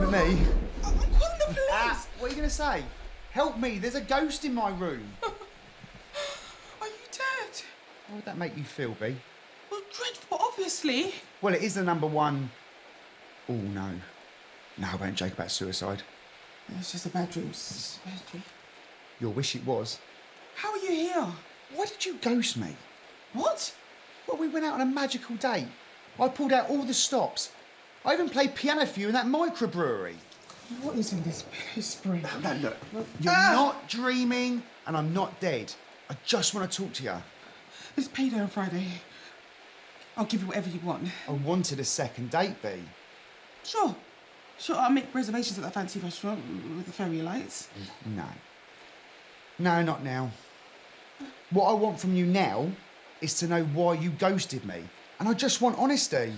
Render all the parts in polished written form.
to me. I'm calling the police. What are you going to say? Help me, there's a ghost in my room. Are you dead? How would that make you feel, B? Well, dreadful, obviously. Well, it is the number one... Oh, no. No, I won't joke about suicide. It's just a bad dream. It's just a bad dream. Your wish it was. How are you here? Why did you ghost me? What? Well, we went out on a magical date. I pulled out all the stops. I even played piano for you in that microbrewery. What is in this spring? No, look. You're not dreaming and I'm not dead. I just want to talk to you. It's payday on Friday. I'll give you whatever you want. I wanted a second date, B. Sure. Sure, I'll make reservations at that fancy restaurant with the fairy lights. No. No, not now. What I want from you now is to know why you ghosted me. And I just want honesty.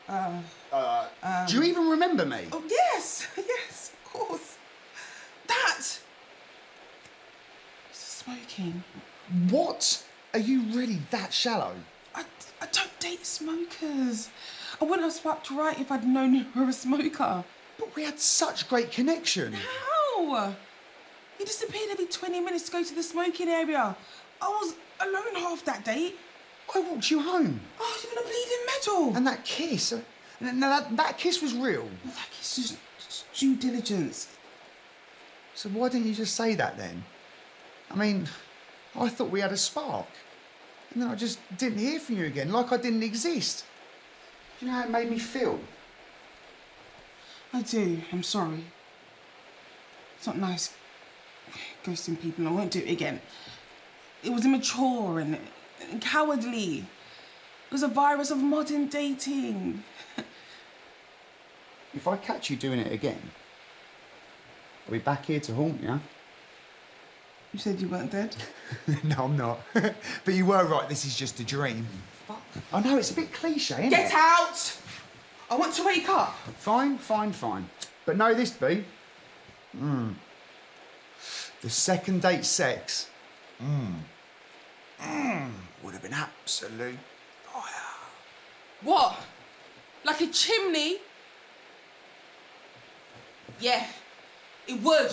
Do you even remember me? Oh, yes. Yes, of course. That! It's smoking. What? Are you really that shallow? I don't date smokers. I wouldn't have swiped right if I'd known you were a smoker. But we had such great connection. How? You disappeared every 20 minutes to go to the smoking area. I was alone half that date. I walked you home. Oh, you're gonna bleed in metal. And that kiss. No, that kiss was real. That is just due diligence. So why didn't you just say that then? I mean, I thought we had a spark. And then I just didn't hear from you again, like I didn't exist. Do you know how it made me feel? I do. I'm sorry. It's not nice ghosting people. I won't do it again. It was immature and cowardly. It was a virus of modern dating. If I catch you doing it again, I'll be back here to haunt you. You said you weren't dead? No, I'm not. But you were right, this is just a dream. I know, it's a bit cliche, isn't it? Get out! I want to wake up. Fine. But know this, B. The second date sex, would have been absolute fire. What? Like a chimney? Yeah, it would.